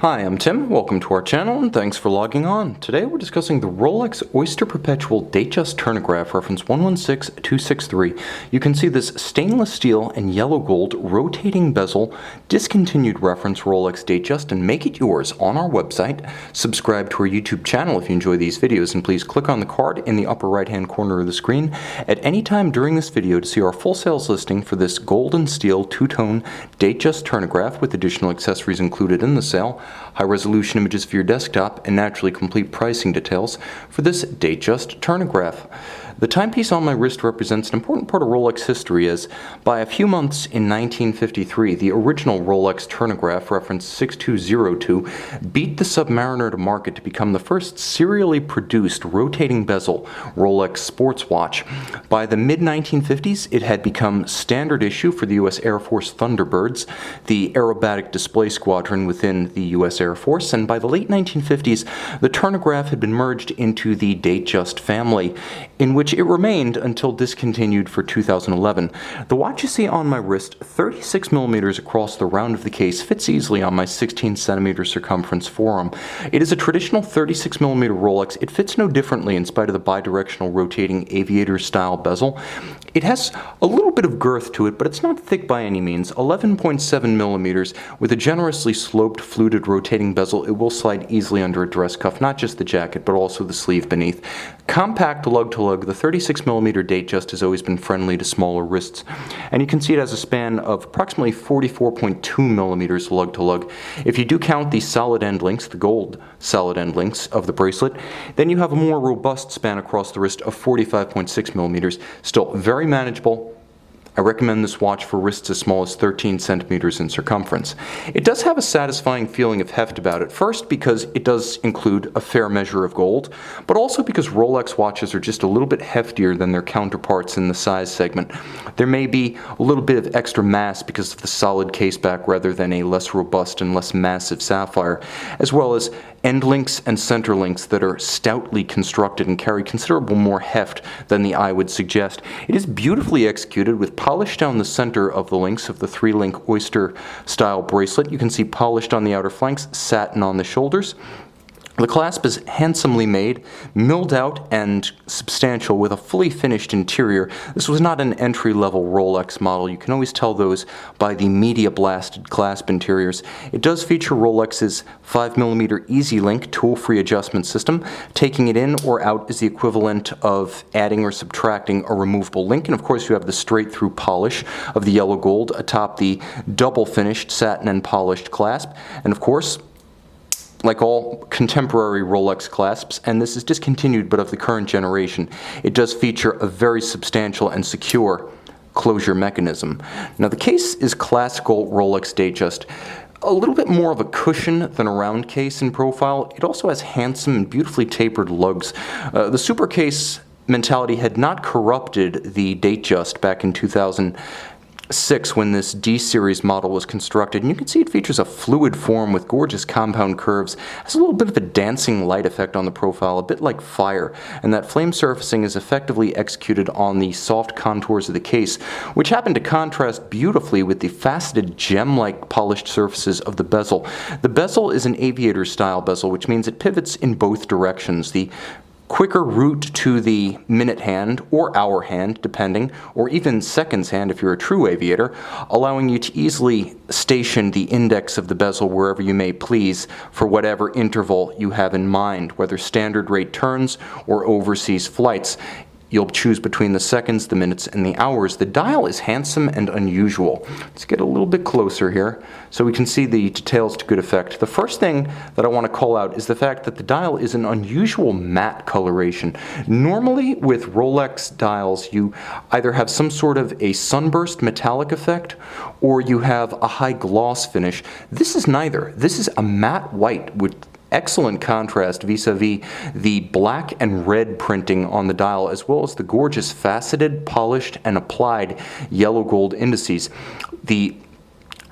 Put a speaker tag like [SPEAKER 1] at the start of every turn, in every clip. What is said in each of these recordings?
[SPEAKER 1] Hi, I'm Tim. Welcome to our channel and thanks for logging on. Today we're discussing the Rolex Oyster Perpetual Datejust Turn-O-Graph reference 116263. You can see this stainless steel and yellow gold rotating bezel discontinued reference Rolex Datejust and make it yours on our website. Subscribe to our YouTube channel if you enjoy these videos, and please click on the card in the upper right hand corner of the screen at any time during this video to see our full sales listing for this gold and steel two-tone Datejust Turn-O-Graph with additional accessories included in the sale, high-resolution images for your desktop, and naturally complete pricing details for this Datejust Turn-O-Graph. The timepiece on my wrist represents an important part of Rolex history, as by a few months in 1953, the original Rolex Turn-O-Graph, reference 6202, beat the Submariner to market to become the first serially produced rotating bezel Rolex sports watch. By the mid-1950s, it had become standard issue for the U.S. Air Force Thunderbirds, the aerobatic display squadron within the U.S. Air Force, and by the late 1950s, the Turn-O-Graph had been merged into the Datejust family, in which it remained until discontinued for 2011. The watch you see on my wrist, 36 millimeters across the round of the case, fits easily on my 16 centimeter circumference forearm. It is a traditional 36 millimeter Rolex. It fits no differently in spite of the bidirectional rotating aviator style bezel. It has a little bit of girth to it, but it's not thick by any means. 11.7 millimeters with a generously sloped fluted rotating bezel. It will slide easily under a dress cuff, not just the jacket, but also the sleeve beneath. Compact lug-to-lug, the 36 millimeter Datejust has always been friendly to smaller wrists. And you can see it has a span of approximately 44.2 millimeters lug-to-lug. If you do count the solid end links, the gold solid end links of the bracelet, then you have a more robust span across the wrist of 45.6 millimeters. Still very manageable. I recommend this watch for wrists as small as 13 centimeters in circumference. It does have a satisfying feeling of heft about it, first because it does include a fair measure of gold, but also because Rolex watches are just a little bit heftier than their counterparts in the size segment. There may be a little bit of extra mass because of the solid caseback rather than a less robust and less massive sapphire, as well as end links and center links that are stoutly constructed and carry considerable more heft than the eye would suggest. It is beautifully executed with polish down the center of the links of the 3-link Oyster style bracelet. You can see polished on the outer flanks, satin on the shoulders. The clasp is handsomely made, milled out, and substantial with a fully finished interior. This was not an entry-level Rolex model. You can always tell those by the media-blasted clasp interiors. It does feature Rolex's 5mm Easy Link tool-free adjustment system. Taking it in or out is the equivalent of adding or subtracting a removable link. And of course, you have the straight-through polish of the yellow gold atop the double-finished satin and polished clasp. And of course, like all contemporary Rolex clasps, and this is discontinued but of the current generation, it does feature a very substantial and secure closure mechanism. Now, the case is classical Rolex Datejust. A little bit more of a cushion than a round case in profile. It also has handsome and beautifully tapered lugs. The super case mentality had not corrupted the Datejust back in 2006 when this D-series model was constructed, and you can see it features a fluid form with gorgeous compound curves. It has a little bit of a dancing light effect on the profile, a bit like fire, and that flame surfacing is effectively executed on the soft contours of the case, which happen to contrast beautifully with the faceted gem-like polished surfaces of the bezel. The bezel is an aviator-style bezel, which means it pivots in both directions. The quicker route to the minute hand or hour hand, depending, or even seconds hand if you're a true aviator, allowing you to easily station the index of the bezel wherever you may please for whatever interval you have in mind, whether standard rate turns or overseas flights. You'll choose between the seconds, the minutes, and the hours. The dial is handsome and unusual. Let's get a little bit closer here so we can see the details to good effect. The first thing that I want to call out is the fact that the dial is an unusual matte coloration. Normally with Rolex dials, you either have some sort of a sunburst metallic effect or you have a high gloss finish. This is neither. This is a matte white with excellent contrast vis-a-vis the black and red printing on the dial, as well as the gorgeous faceted, polished, and applied yellow gold indices. The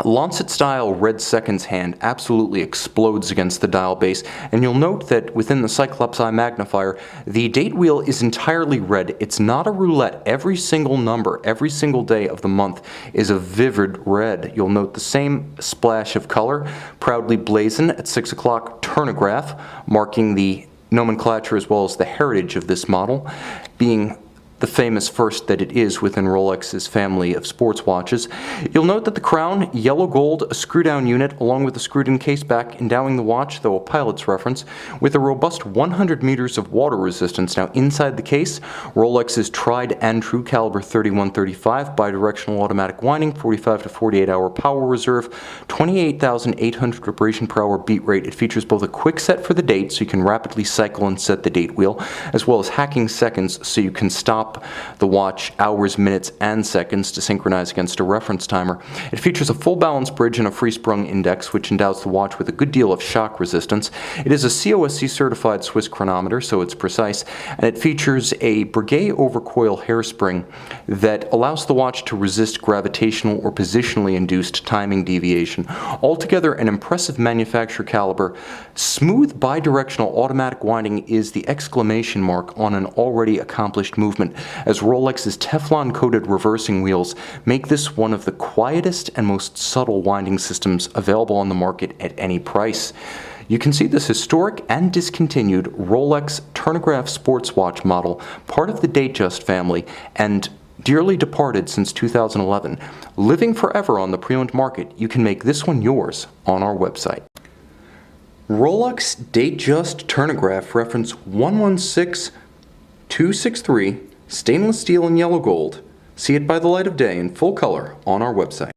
[SPEAKER 1] Lancet style red seconds hand absolutely explodes against the dial base, and you'll note that within the Cyclops Eye magnifier, the date wheel is entirely red. It's not a roulette. Every single number, every single day of the month is a vivid red. You'll note the same splash of color, proudly blazoned at 6 o'clock Turn-O-Graph, marking the nomenclature as well as the heritage of this model, being the famous first that it is within Rolex's family of sports watches. You'll note that the crown, yellow gold, a screw-down unit, along with a screwed-in case back, endowing the watch, though a pilot's reference, with a robust 100 meters of water resistance. Now inside the case, Rolex's tried and true caliber 3135 bidirectional automatic winding, 45 to 48 hour power reserve, 28,800 vibration per hour beat rate. It features both a quick set for the date, so you can rapidly cycle and set the date wheel, as well as hacking seconds, so you can stop the watch hours, minutes, and seconds to synchronize against a reference timer. It features a full balance bridge and a free-sprung index, which endows the watch with a good deal of shock resistance. It is a COSC certified Swiss chronometer, so it's precise, and it features a Breguet overcoil hairspring that allows the watch to resist gravitational or positionally induced timing deviation. Altogether, an impressive manufacturer caliber. Smooth bidirectional automatic winding is the exclamation mark on an already accomplished movement, as Rolex's Teflon-coated reversing wheels make this one of the quietest and most subtle winding systems available on the market at any price. You can see this historic and discontinued Rolex Turn-O-Graph sports watch model, part of the Datejust family, and dearly departed since 2011. Living forever on the pre-owned market, you can make this one yours on our website. Rolex Datejust Turn-O-Graph reference 116263, stainless steel and yellow gold. See it by the light of day in full color on our website.